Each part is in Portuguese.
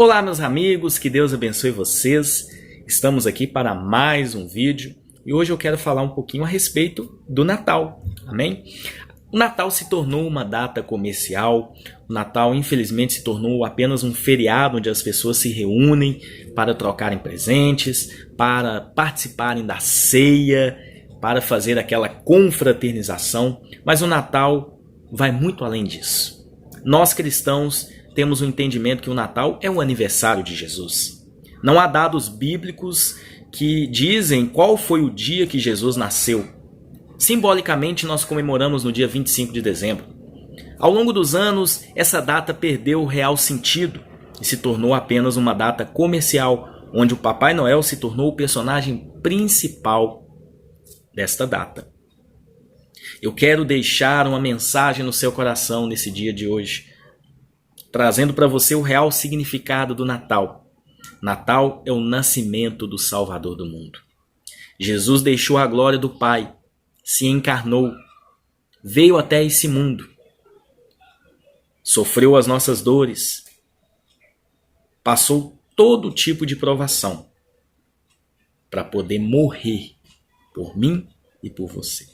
Olá, meus amigos, que Deus abençoe vocês. Estamos aqui para mais um vídeo e hoje eu quero falar um pouquinho a respeito do Natal, amém? O Natal se tornou uma data comercial, o Natal infelizmente se tornou apenas um feriado onde as pessoas se reúnem para trocarem presentes, para participarem da ceia, para fazer aquela confraternização, mas o Natal vai muito além disso. Nós cristãos temos o entendimento que o Natal é o aniversário de Jesus. Não há dados bíblicos que dizem qual foi o dia que Jesus nasceu. Simbolicamente, nós comemoramos no dia 25 de dezembro. Ao longo dos anos, essa data perdeu o real sentido e se tornou apenas uma data comercial, onde o Papai Noel se tornou o personagem principal desta data. Eu quero deixar uma mensagem no seu coração nesse dia de hoje, trazendo para você o real significado do Natal. Natal é o nascimento do Salvador do mundo. Jesus deixou a glória do Pai, se encarnou, veio até esse mundo, sofreu as nossas dores, passou todo tipo de provação para poder morrer por mim e por você.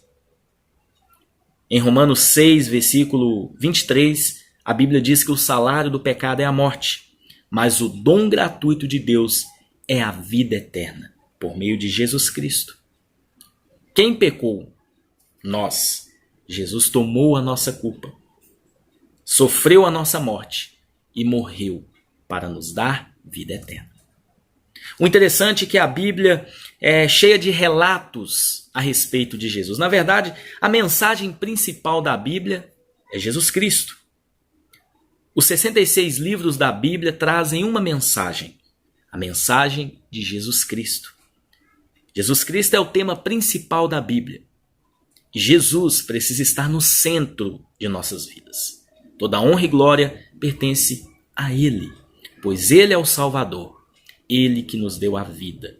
Em Romanos 6, versículo 23, a Bíblia diz que o salário do pecado é a morte, mas o dom gratuito de Deus é a vida eterna, por meio de Jesus Cristo. Quem pecou? Nós. Jesus tomou a nossa culpa, sofreu a nossa morte e morreu para nos dar vida eterna. O interessante é que a Bíblia é cheia de relatos a respeito de Jesus. Na verdade, a mensagem principal da Bíblia é Jesus Cristo. Os 66 livros da Bíblia trazem uma mensagem, a mensagem de Jesus Cristo. Jesus Cristo é o tema principal da Bíblia. Jesus precisa estar no centro de nossas vidas. Toda honra e glória pertence a Ele, pois Ele é o Salvador, Ele que nos deu a vida.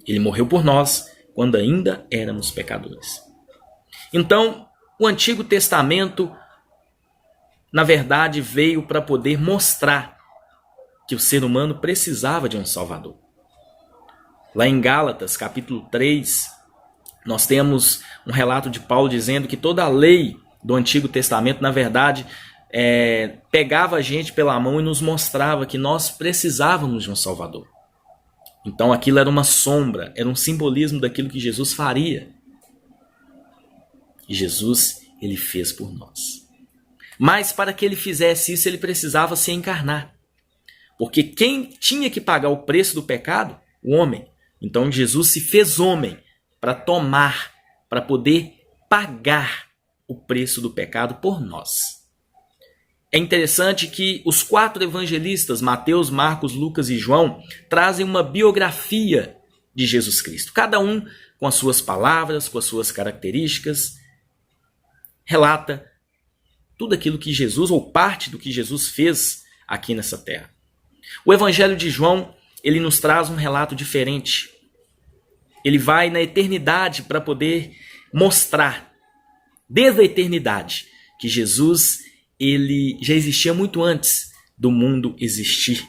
Ele morreu por nós quando ainda éramos pecadores. Então, o Antigo Testamento, na verdade, veio para poder mostrar que o ser humano precisava de um Salvador. Lá em Gálatas, capítulo 3, nós temos um relato de Paulo dizendo que toda a lei do Antigo Testamento, na verdade, pegava a gente pela mão e nos mostrava que nós precisávamos de um Salvador. Então aquilo era uma sombra, era um simbolismo daquilo que Jesus faria. E Jesus, ele fez por nós. Mas para que ele fizesse isso, ele precisava se encarnar. Porque quem tinha que pagar o preço do pecado? O homem. Então Jesus se fez homem para tomar, para poder pagar o preço do pecado por nós. É interessante que os 4 evangelistas, Mateus, Marcos, Lucas e João, trazem uma biografia de Jesus Cristo. Cada um com as suas palavras, com as suas características, relata tudo aquilo que Jesus, ou parte do que Jesus fez aqui nessa terra. O Evangelho de João, ele nos traz um relato diferente. Ele vai na eternidade para poder mostrar, desde a eternidade, que Jesus, ele já existia muito antes do mundo existir.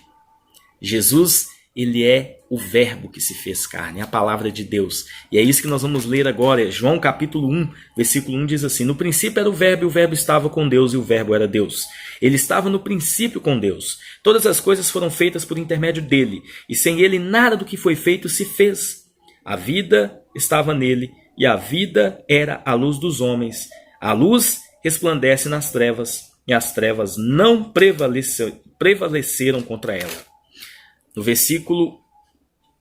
Jesus, ele é o verbo que se fez carne, a palavra de Deus. E é isso que nós vamos ler agora. João capítulo 1, versículo 1 diz assim: No princípio era o verbo, e o verbo estava com Deus, e o verbo era Deus. Ele estava no princípio com Deus. Todas as coisas foram feitas por intermédio dele, e sem ele nada do que foi feito se fez. A vida estava nele, e a vida era a luz dos homens. A luz resplandece nas trevas, e as trevas não prevaleceram contra ela. No versículo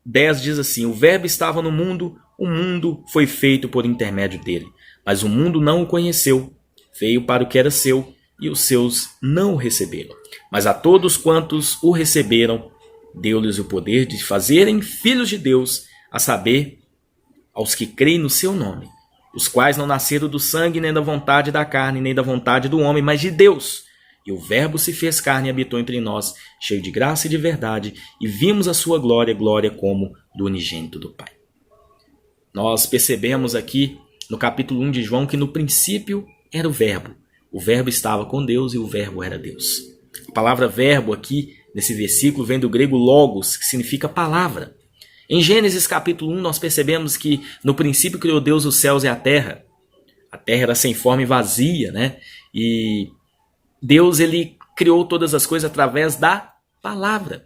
10 diz assim: O verbo estava no mundo, o mundo foi feito por intermédio dele. Mas o mundo não o conheceu. Veio para o que era seu, e os seus não o receberam. Mas a todos quantos o receberam, deu-lhes o poder de fazerem filhos de Deus, a saber, aos que creem no seu nome, os quais não nasceram do sangue, nem da vontade da carne, nem da vontade do homem, mas de Deus. E o verbo se fez carne e habitou entre nós, cheio de graça e de verdade, e vimos a sua glória, glória como do unigênito do Pai. Nós percebemos aqui no capítulo 1 de João que no princípio era o verbo. O verbo estava com Deus e o verbo era Deus. A palavra verbo aqui nesse versículo vem do grego logos, que significa palavra. Em Gênesis capítulo 1 nós percebemos que no princípio criou Deus os céus e a terra. A terra era sem forma e vazia, né? E Deus ele criou todas as coisas através da palavra.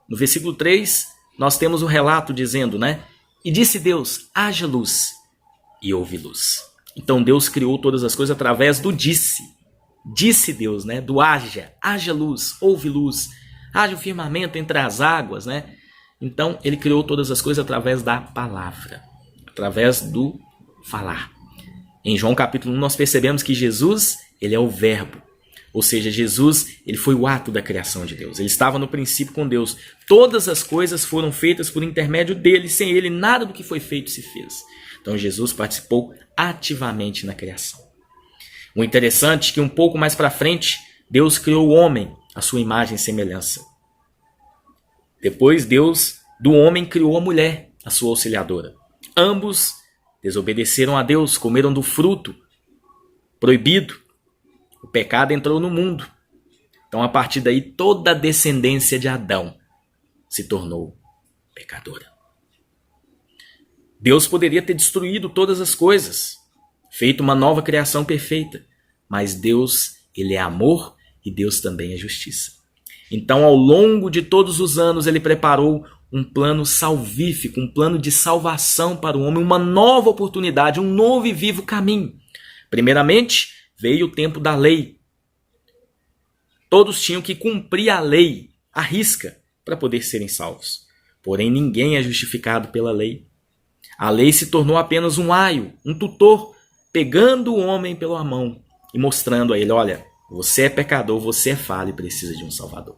No versículo 3 nós temos o relato dizendo, né? E disse Deus, haja luz, e houve luz. Então Deus criou todas as coisas através do disse. Disse Deus, né? Do haja luz, houve luz, haja o firmamento entre as águas, né? Então ele criou todas as coisas através da palavra, através do falar. Em João capítulo 1 nós percebemos que Jesus, ele é o verbo. Ou seja, Jesus, ele foi o ato da criação de Deus. Ele estava no princípio com Deus. Todas as coisas foram feitas por intermédio dele. Sem ele, nada do que foi feito se fez. Então Jesus participou ativamente na criação. O interessante é que um pouco mais para frente, Deus criou o homem, à sua imagem e semelhança. Depois, Deus do homem criou a mulher, a sua auxiliadora. Ambos desobedeceram a Deus, comeram do fruto proibido. O pecado entrou no mundo. Então, a partir daí, toda a descendência de Adão se tornou pecadora. Deus poderia ter destruído todas as coisas, feito uma nova criação perfeita. Mas Deus, ele é amor e Deus também é justiça. Então, ao longo de todos os anos, ele preparou um plano salvífico, um plano de salvação para o homem, uma nova oportunidade, um novo e vivo caminho. Primeiramente, veio o tempo da lei. Todos tinham que cumprir a lei, à risca, para poder serem salvos. Porém, ninguém é justificado pela lei. A lei se tornou apenas um aio, um tutor, pegando o homem pela mão e mostrando a ele, olha, você é pecador, você é falho e precisa de um salvador.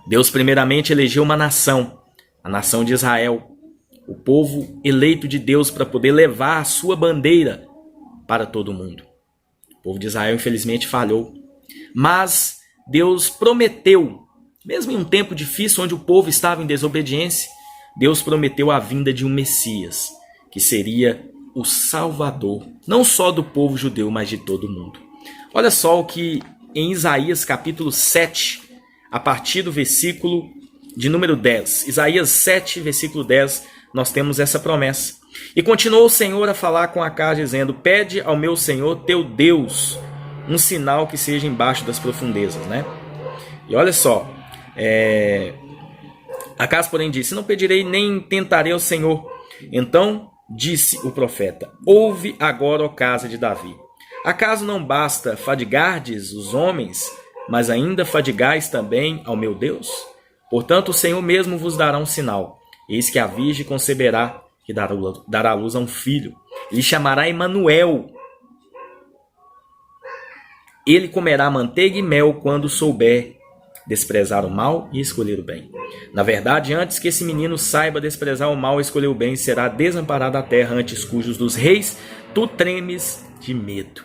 Deus primeiramente elegeu uma nação, a nação de Israel, o povo eleito de Deus para poder levar a sua bandeira para todo mundo. O povo de Israel, infelizmente, falhou. Mas Deus prometeu, mesmo em um tempo difícil onde o povo estava em desobediência, Deus prometeu a vinda de um Messias, que seria o Salvador, não só do povo judeu, mas de todo mundo. Olha só o que em Isaías capítulo 7, a partir do versículo de número 10. Isaías 7, versículo 10, nós temos essa promessa. E continuou o Senhor a falar com Acaz, dizendo, pede ao meu Senhor, teu Deus, um sinal que seja embaixo das profundezas, né? E olha só, Acaz, porém, disse, não pedirei nem tentarei ao Senhor. Então disse o profeta, ouve agora, ó casa de Davi. Acaso não basta fadigardes os homens, mas ainda fadigais também ao meu Deus? Portanto, o Senhor mesmo vos dará um sinal. Eis que a virgem conceberá e dará à luz a um filho. Ele chamará Emanuel. Ele comerá manteiga e mel quando souber desprezar o mal e escolher o bem. Na verdade, antes que esse menino saiba desprezar o mal e escolher o bem, será desamparada a terra antes cujos dos reis tu tremes de medo.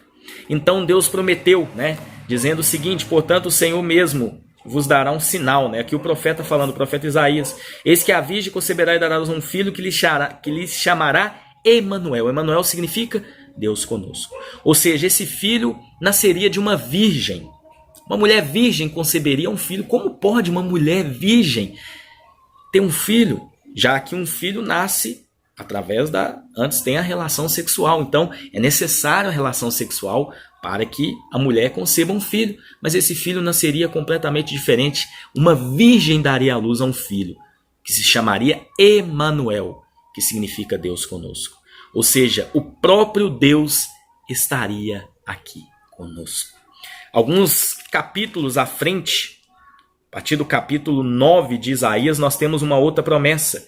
Então Deus prometeu, né, dizendo o seguinte, portanto o Senhor mesmo vos dará um sinal, né? Aqui o profeta falando, o profeta Isaías, eis que a virgem conceberá e dará a luz um filho que lhe chamará Emanuel. Emanuel significa Deus conosco. Ou seja, esse filho nasceria de uma virgem. Uma mulher virgem conceberia um filho. Como pode uma mulher virgem ter um filho? Já que um filho nasce através antes tem a relação sexual. Então, é necessário a relação sexual para que a mulher conceba um filho. Mas esse filho nasceria completamente diferente. Uma virgem daria à luz a um filho, que se chamaria Emanuel, que significa Deus conosco. Ou seja, o próprio Deus estaria aqui conosco. Alguns capítulos à frente, a partir do capítulo 9 de Isaías, nós temos uma outra promessa.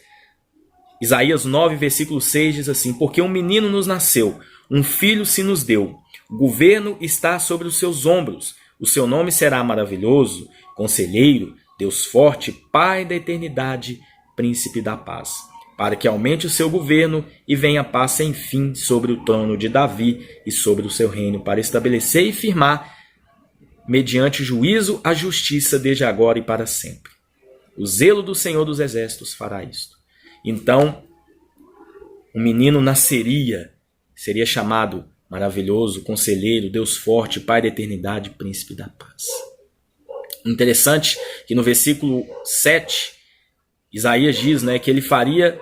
Isaías 9, versículo 6 diz assim, porque um menino nos nasceu, um filho se nos deu, o governo está sobre os seus ombros, o seu nome será maravilhoso, conselheiro, Deus forte, Pai da eternidade, príncipe da paz, para que aumente o seu governo e venha paz sem fim sobre o trono de Davi e sobre o seu reino, para estabelecer e firmar, mediante o juízo, a justiça desde agora e para sempre. O zelo do Senhor dos Exércitos fará isto. Então, o menino nasceria, seria chamado maravilhoso, conselheiro, Deus forte, Pai da eternidade, príncipe da paz. Interessante que no versículo 7, Isaías diz, né, que ele faria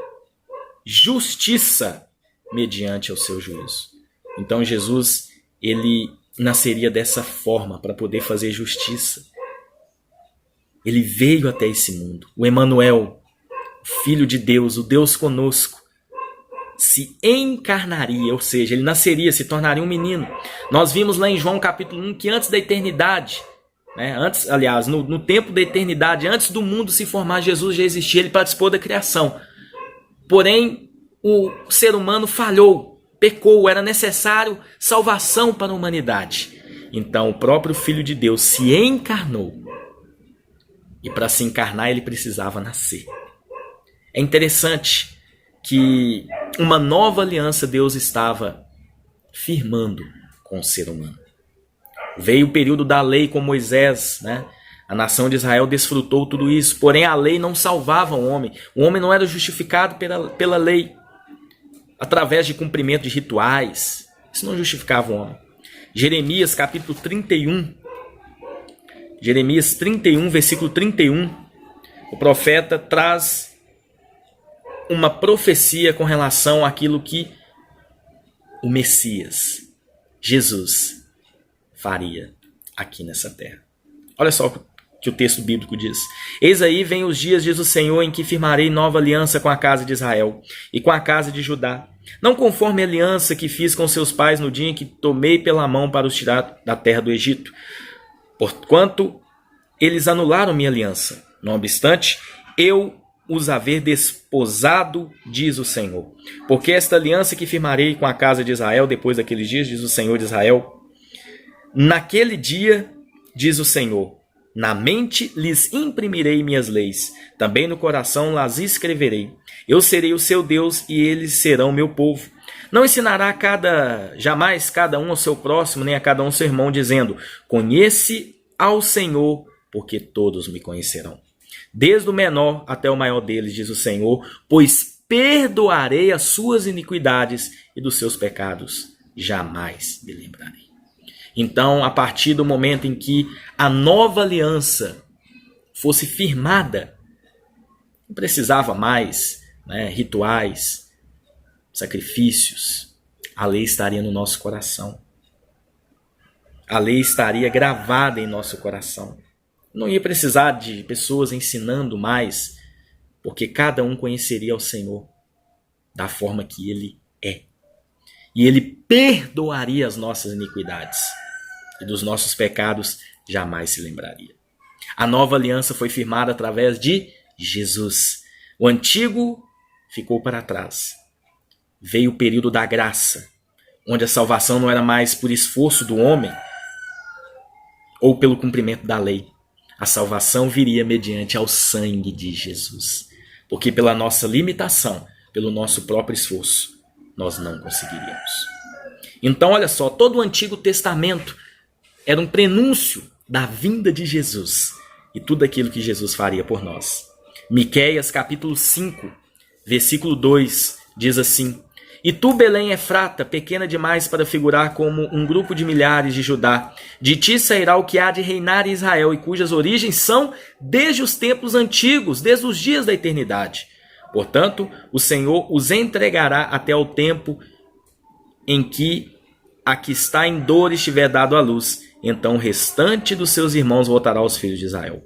justiça mediante o seu juízo. Então Jesus, ele nasceria dessa forma para poder fazer justiça. Ele veio até esse mundo. O Emanuel, o Filho de Deus, o Deus conosco, se encarnaria, ou seja, ele nasceria, se tornaria um menino. Nós vimos lá em João capítulo 1 que antes da eternidade, né, no tempo da eternidade, antes do mundo se formar, Jesus já existia, ele participou da criação. Porém, o ser humano falhou, pecou, era necessário salvação para a humanidade. Então, o próprio Filho de Deus se encarnou. E para se encarnar, ele precisava nascer. É interessante que uma nova aliança Deus estava firmando com o ser humano. Veio o período da lei com Moisés, né? A nação de Israel desfrutou tudo isso, porém a lei não salvava o homem. O homem não era justificado pela lei, através de cumprimento de rituais. Isso não justificava o homem. Jeremias capítulo 31, Jeremias 31, versículo 31, o profeta traz uma profecia com relação àquilo que o Messias, Jesus, faria aqui nessa terra. Olha só o que o texto bíblico diz. Eis aí vem os dias, diz o Senhor, em que firmarei nova aliança com a casa de Israel e com a casa de Judá. Não conforme a aliança que fiz com seus pais no dia em que tomei pela mão para os tirar da terra do Egito. Porquanto eles anularam minha aliança. Não obstante, eu os haver desposado, diz o Senhor. Porque esta aliança que firmarei com a casa de Israel depois daqueles dias, diz o Senhor de Israel, naquele dia, diz o Senhor, na mente lhes imprimirei minhas leis, também no coração las escreverei. Eu serei o seu Deus e eles serão meu povo. Não ensinará jamais cada um ao seu próximo, nem a cada um seu irmão, dizendo, conhece ao Senhor, porque todos me conhecerão. Desde o menor até o maior deles, diz o Senhor, pois perdoarei as suas iniquidades e dos seus pecados jamais me lembrarei. Então, a partir do momento em que a nova aliança fosse firmada, não precisava mais, né, rituais, sacrifícios. A lei estaria no nosso coração. A lei estaria gravada em nosso coração. Não ia precisar de pessoas ensinando mais, porque cada um conheceria o Senhor da forma que Ele é. E Ele perdoaria as nossas iniquidades. E dos nossos pecados jamais se lembraria. A nova aliança foi firmada através de Jesus. O antigo ficou para trás. Veio o período da graça, onde a salvação não era mais por esforço do homem ou pelo cumprimento da lei. A salvação viria mediante ao sangue de Jesus. Porque pela nossa limitação, pelo nosso próprio esforço, nós não conseguiríamos. Então, olha só, todo o Antigo Testamento era um prenúncio da vinda de Jesus e tudo aquilo que Jesus faria por nós. Miqueias capítulo 5, versículo 2, diz assim, e tu, Belém Efrata, pequena demais para figurar como um grupo de milhares de Judá, de ti sairá o que há de reinar em Israel e cujas origens são desde os tempos antigos, desde os dias da eternidade. Portanto, o Senhor os entregará até o tempo em que a que está em dor estiver dado à luz. Então o restante dos seus irmãos voltará aos filhos de Israel.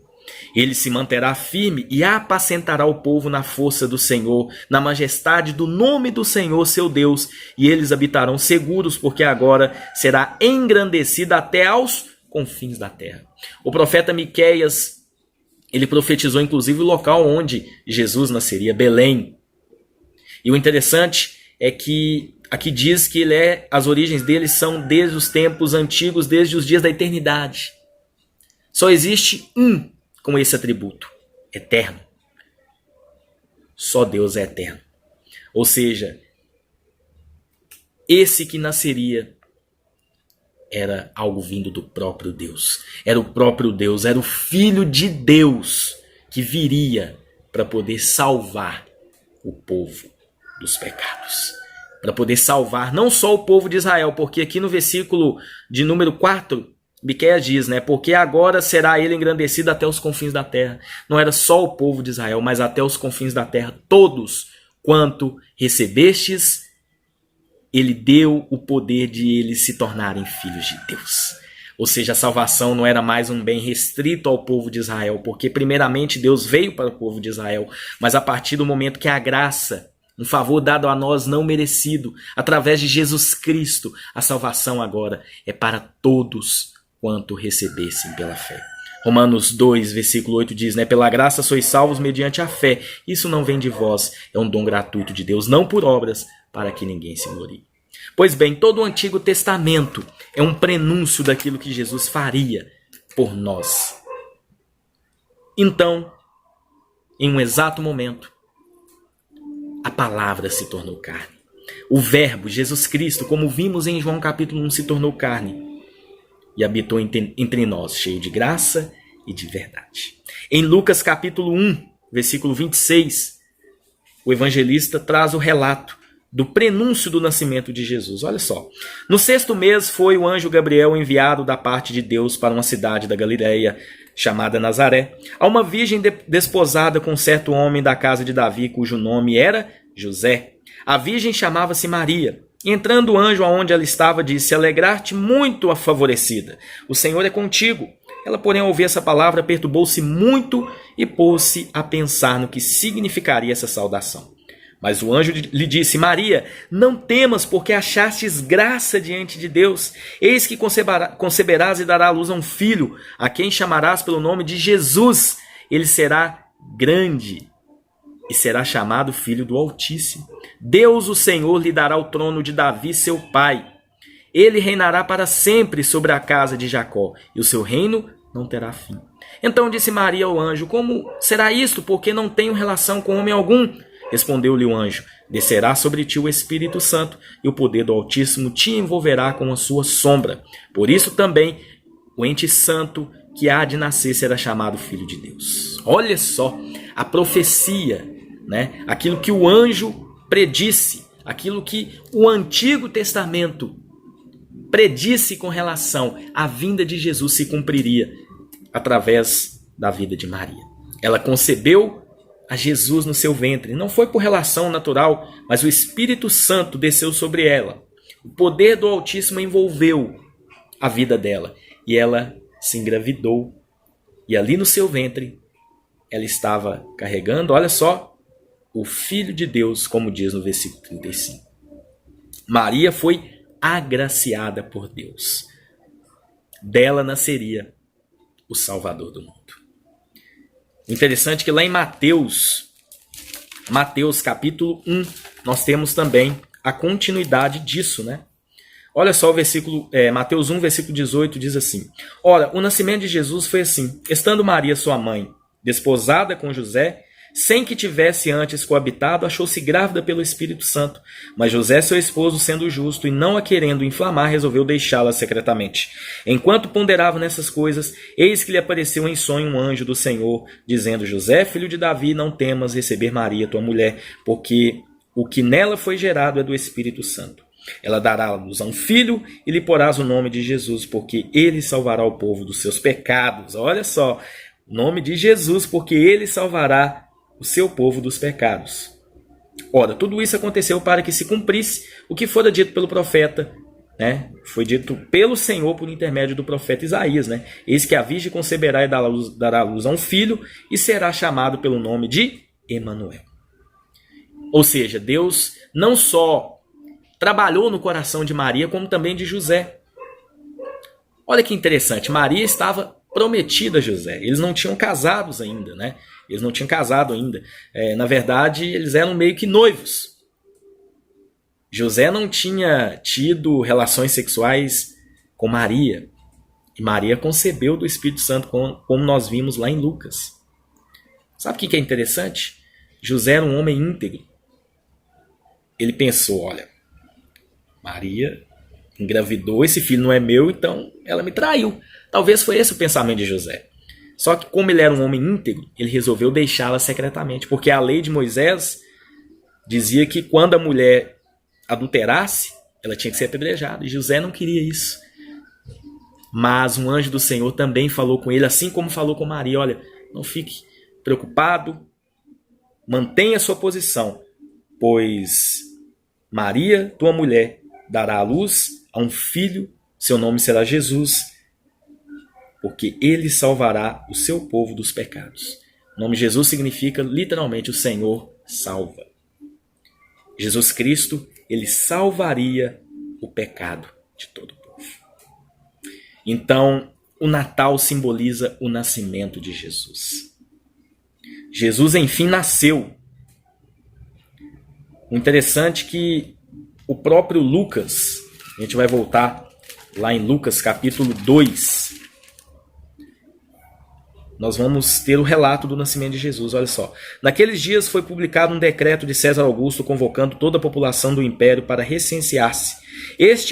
Ele se manterá firme e apacentará o povo na força do Senhor, na majestade do nome do Senhor, seu Deus, e eles habitarão seguros, porque agora será engrandecida até aos confins da terra. O profeta Miqueias, ele profetizou inclusive o local onde Jesus nasceria, Belém. E o interessante é que aqui diz que as origens dele são desde os tempos antigos, desde os dias da eternidade. Só existe um com esse atributo, eterno. Só Deus é eterno. Ou seja, esse que nasceria era algo vindo do próprio Deus. Era o próprio Deus, era o Filho de Deus que viria para poder salvar o povo dos pecados. Para poder salvar não só o povo de Israel, porque aqui no versículo de número 4, Miqueias diz, né? Porque agora será ele engrandecido até os confins da terra. Não era só o povo de Israel, mas até os confins da terra. Todos quanto recebestes, ele deu o poder de eles se tornarem filhos de Deus. Ou seja, a salvação não era mais um bem restrito ao povo de Israel, porque primeiramente Deus veio para o povo de Israel, mas a partir do momento que a graça, um favor dado a nós não merecido, através de Jesus Cristo, a salvação agora é para todos quanto recebessem pela fé. Romanos 2, versículo 8 diz, né? Pela graça sois salvos mediante a fé. Isso não vem de vós, é um dom gratuito de Deus, não por obras, para que ninguém se glorie. Pois bem, todo o Antigo Testamento é um prenúncio daquilo que Jesus faria por nós. Então, em um exato momento, a palavra se tornou carne. O verbo, Jesus Cristo, como vimos em João capítulo 1, se tornou carne e habitou entre nós, cheio de graça e de verdade. Em Lucas capítulo 1, versículo 26, o evangelista traz o relato do prenúncio do nascimento de Jesus. Olha só. No 6º mês foi o anjo Gabriel enviado da parte de Deus para uma cidade da Galileia, chamada Nazaré, a uma virgem desposada com um certo homem da casa de Davi, cujo nome era José. A virgem chamava-se Maria. E entrando o anjo aonde ela estava, disse: Alegrar-te muito, favorecida, o Senhor é contigo. Ela, porém, ao ouvir essa palavra, perturbou-se muito e pôs-se a pensar no que significaria essa saudação. Mas o anjo lhe disse: Maria, não temas, porque achastes graça diante de Deus. Eis que conceberás e darás à luz a um filho, a quem chamarás pelo nome de Jesus. Ele será grande e será chamado Filho do Altíssimo. Deus, o Senhor, lhe dará o trono de Davi, seu pai. Ele reinará para sempre sobre a casa de Jacó, e o seu reino não terá fim. Então disse Maria ao anjo: Como será isto, porque não tenho relação com homem algum? Respondeu-lhe o anjo: Descerá sobre ti o Espírito Santo, e o poder do Altíssimo te envolverá com a sua sombra. Por isso também o ente santo que há de nascer será chamado Filho de Deus. Olha só a profecia, né? Aquilo que o anjo predisse, aquilo que o Antigo Testamento predisse com relação à vinda de Jesus se cumpriria através da vida de Maria. Ela concebeu a Jesus no seu ventre. Não foi por relação natural, mas o Espírito Santo desceu sobre ela. O poder do Altíssimo envolveu a vida dela e ela se engravidou. E ali no seu ventre ela estava carregando, olha só, o Filho de Deus, como diz no versículo 35. Maria foi agraciada por Deus. Dela nasceria o Salvador do mundo. Interessante que lá em Mateus capítulo 1, nós temos também a continuidade disso, né? Olha só o versículo, Mateus 1, versículo 18, diz assim: Ora, o nascimento de Jesus foi assim: estando Maria, sua mãe, desposada com José, sem que tivesse antes coabitado, achou-se grávida pelo Espírito Santo. Mas José, seu esposo, sendo justo e não a querendo inflamar, resolveu deixá-la secretamente. Enquanto ponderava nessas coisas, eis que lhe apareceu em sonho um anjo do Senhor, dizendo: José, filho de Davi, não temas receber Maria, tua mulher, porque o que nela foi gerado é do Espírito Santo. Ela dará à luz a um filho e lhe porás o nome de Jesus, porque ele salvará o povo dos seus pecados. Olha só, o nome de Jesus, porque ele salvará o seu povo dos pecados. Ora, tudo isso aconteceu para que se cumprisse o que fora dito pelo profeta, né? Foi dito pelo Senhor por intermédio do profeta Isaías, né? Eis que a virgem conceberá e dará à luz a um filho e será chamado pelo nome de Emanuel. Ou seja, Deus não só trabalhou no coração de Maria, como também de José. Olha que interessante, Maria estava prometida a José. Eles não tinham casados ainda, né? Eles não tinham casado ainda. Na verdade, eles eram meio que noivos. José não tinha tido relações sexuais com Maria. E Maria concebeu do Espírito Santo, como nós vimos lá em Lucas. Sabe o que é interessante? José era um homem íntegro. Ele pensou: olha, Maria engravidou, esse filho não é meu, então ela me traiu. Talvez foi esse o pensamento de José. Só que como ele era um homem íntegro, ele resolveu deixá-la secretamente, porque a lei de Moisés dizia que quando a mulher adulterasse, ela tinha que ser apedrejada, e José não queria isso. Mas um anjo do Senhor também falou com ele, assim como falou com Maria: olha, não fique preocupado, mantenha sua posição, pois Maria, tua mulher, dará à luz a um filho, seu nome será Jesus, porque ele salvará o seu povo dos pecados. O nome Jesus significa literalmente o Senhor salva. Jesus Cristo, ele salvaria o pecado de todo o povo. Então, o Natal simboliza o nascimento de Jesus. Jesus, enfim, nasceu. O interessante é que o próprio Lucas, a gente vai voltar lá em Lucas capítulo 2, nós vamos ter o relato do nascimento de Jesus. Olha só. Naqueles dias foi publicado um decreto de César Augusto convocando toda a população do império para recensear-se.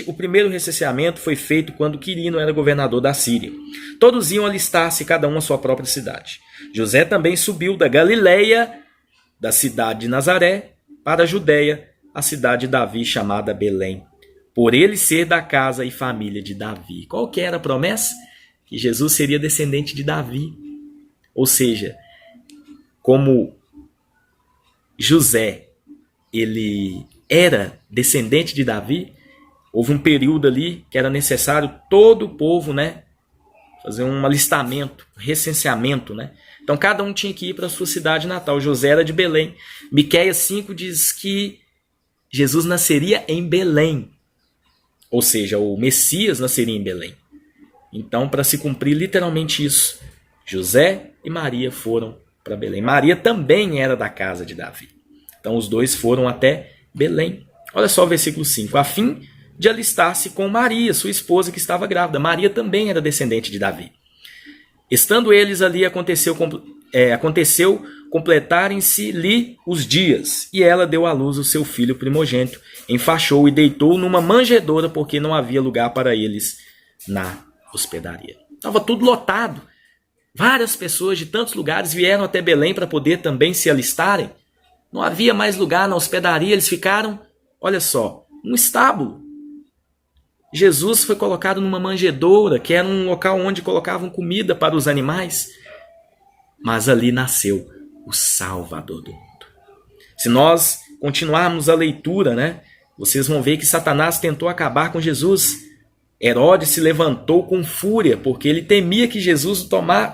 O primeiro recenseamento foi feito quando Quirino era governador da Síria. Todos iam alistar-se, cada um à sua própria cidade. José também subiu da Galileia, da cidade de Nazaré, para a Judéia, a cidade de Davi, chamada Belém, por ele ser da casa e família de Davi. Qual que era a promessa? Que Jesus seria descendente de Davi. Ou seja, como José, ele era descendente de Davi, houve um período ali que era necessário todo o povo, né, fazer um alistamento, um recenseamento, né? Então cada um tinha que ir para a sua cidade natal. José era de Belém. Miqueias 5 diz que Jesus nasceria em Belém. Ou seja, o Messias nasceria em Belém. Então, para se cumprir literalmente isso, José e Maria foram para Belém. Maria também era da casa de Davi. Então os dois foram até Belém. Olha só o versículo 5. A fim de alistar-se com Maria, sua esposa, que estava grávida. Maria também era descendente de Davi. Estando eles ali, aconteceu completarem-se-lhe os dias, e ela deu à luz o seu filho primogênito, enfaixou e deitou numa manjedoura, porque não havia lugar para eles na hospedaria. Estava tudo lotado. Várias pessoas de tantos lugares vieram até Belém para poder também se alistarem. Não havia mais lugar na hospedaria, eles ficaram, olha só, num estábulo. Jesus foi colocado numa manjedoura, que era um local onde colocavam comida para os animais. Mas ali nasceu o Salvador do mundo. Se nós continuarmos a leitura, né, vocês vão ver que Satanás tentou acabar com Jesus. Herodes se levantou com fúria, porque ele temia que Jesus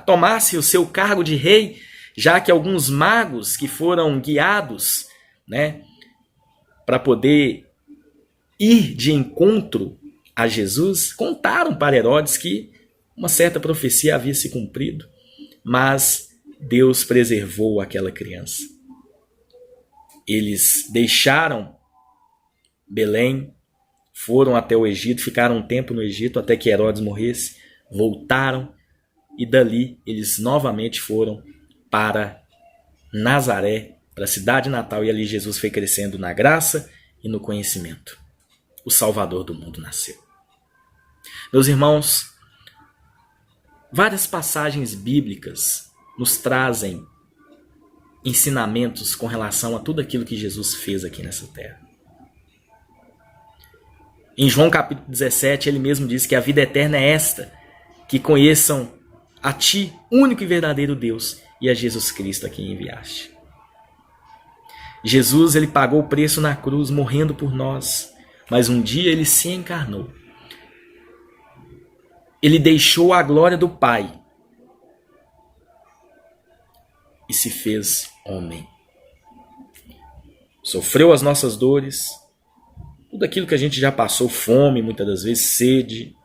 tomasse o seu cargo de rei, já que alguns magos que foram guiados, né, para poder ir de encontro a Jesus, contaram para Herodes que uma certa profecia havia se cumprido, mas Deus preservou aquela criança. Eles deixaram Belém, foram até o Egito, ficaram um tempo no Egito até que Herodes morresse, voltaram e dali eles novamente foram para Nazaré, para a cidade natal, e ali Jesus foi crescendo na graça e no conhecimento. O Salvador do mundo nasceu. Meus irmãos, várias passagens bíblicas nos trazem ensinamentos com relação a tudo aquilo que Jesus fez aqui nessa terra. Em João capítulo 17, ele mesmo diz que a vida eterna é esta, que conheçam a ti, único e verdadeiro Deus, e a Jesus Cristo a quem enviaste. Jesus, ele pagou o preço na cruz, morrendo por nós, mas um dia ele se encarnou. Ele deixou a glória do Pai e se fez homem. Sofreu as nossas dores, tudo aquilo que a gente já passou, fome, muitas das vezes, sede.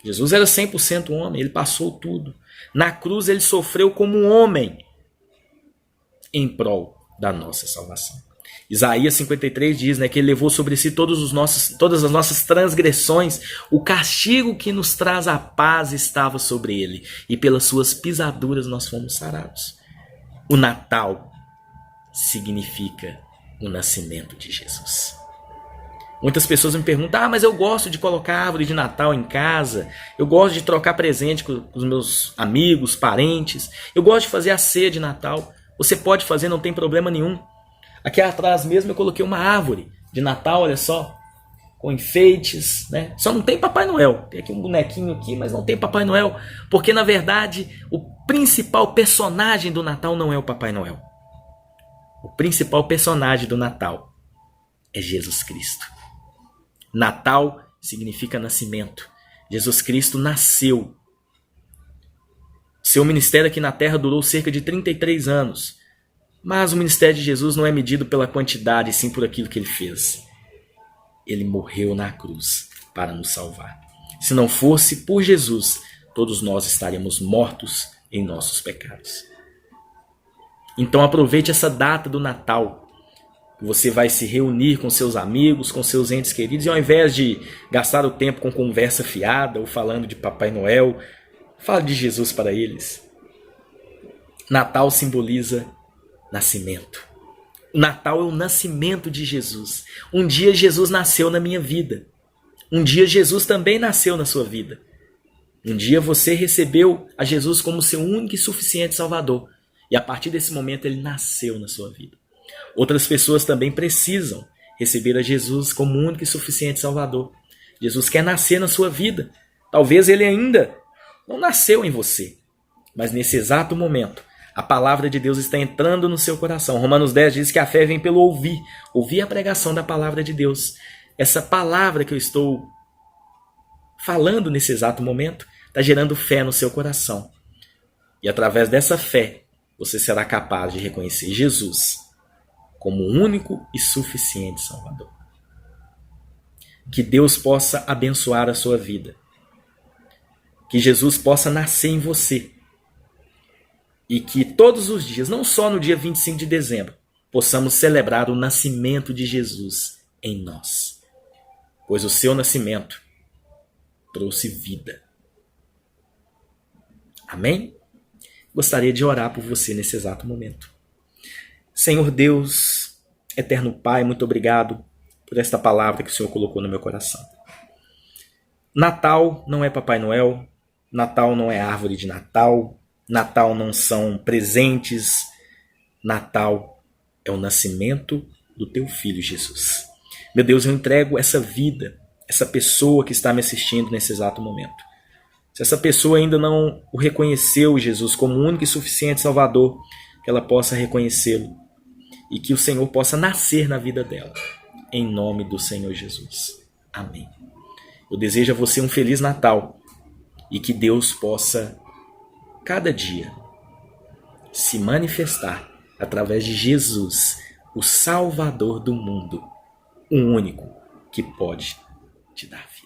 Jesus era 100% homem, ele passou tudo. Na cruz ele sofreu como um homem em prol da nossa salvação. Isaías 53 diz, né, que ele levou sobre si todas as nossas transgressões, o castigo que nos traz a paz estava sobre ele, e pelas suas pisaduras nós fomos sarados. O Natal significa o nascimento de Jesus. Muitas pessoas me perguntam, mas eu gosto de colocar árvore de Natal em casa, eu gosto de trocar presente com os meus amigos, parentes, eu gosto de fazer a ceia de Natal. Você pode fazer, não tem problema nenhum. Aqui atrás mesmo eu coloquei uma árvore de Natal, olha só. com enfeites, né? Só não tem Papai Noel. Tem aqui um bonequinho aqui, mas não tem Papai Noel, porque na verdade o principal personagem do Natal não é o Papai Noel. O principal personagem do Natal é Jesus Cristo. Natal significa nascimento. Jesus Cristo nasceu. Seu ministério aqui na Terra durou cerca de 33 anos. Mas o ministério de Jesus não é medido pela quantidade, sim por aquilo que ele fez. Ele morreu na cruz para nos salvar. Se não fosse por Jesus, todos nós estaríamos mortos em nossos pecados. Então aproveite essa data do Natal. Você vai se reunir com seus amigos, com seus entes queridos, e ao invés de gastar o tempo com conversa fiada ou falando de Papai Noel, fale de Jesus para eles. Natal simboliza nascimento. O Natal é o nascimento de Jesus. Um dia Jesus nasceu na minha vida. Um dia Jesus também nasceu na sua vida. Um dia você recebeu a Jesus como seu único e suficiente Salvador. E a partir desse momento ele nasceu na sua vida. Outras pessoas também precisam receber a Jesus como único e suficiente Salvador. Jesus quer nascer na sua vida. Talvez ele ainda não nasceu em você. Mas nesse exato momento, a palavra de Deus está entrando no seu coração. Romanos 10 diz que a fé vem pelo ouvir. Ouvir a pregação da palavra de Deus. Essa palavra que eu estou falando nesse exato momento está gerando fé no seu coração. E através dessa fé, você será capaz de reconhecer Jesus como o único e suficiente Salvador. Que Deus possa abençoar a sua vida. Que Jesus possa nascer em você. E que todos os dias, não só no dia 25 de dezembro, possamos celebrar o nascimento de Jesus em nós. Pois o seu nascimento trouxe vida. Amém? Gostaria de orar por você nesse exato momento. Senhor Deus, eterno Pai, muito obrigado por esta palavra que o Senhor colocou no meu coração. Natal não é Papai Noel, Natal não é árvore de Natal, Natal não são presentes, Natal é o nascimento do teu Filho Jesus. Meu Deus, eu entrego essa vida, essa pessoa que está me assistindo nesse exato momento. Se essa pessoa ainda não o reconheceu, Jesus, como o único e suficiente Salvador, que ela possa reconhecê-lo e que o Senhor possa nascer na vida dela. Em nome do Senhor Jesus. Amém. Eu desejo a você um Feliz Natal e que Deus possa cada dia se manifestar através de Jesus, o Salvador do mundo, o único que pode te dar vida.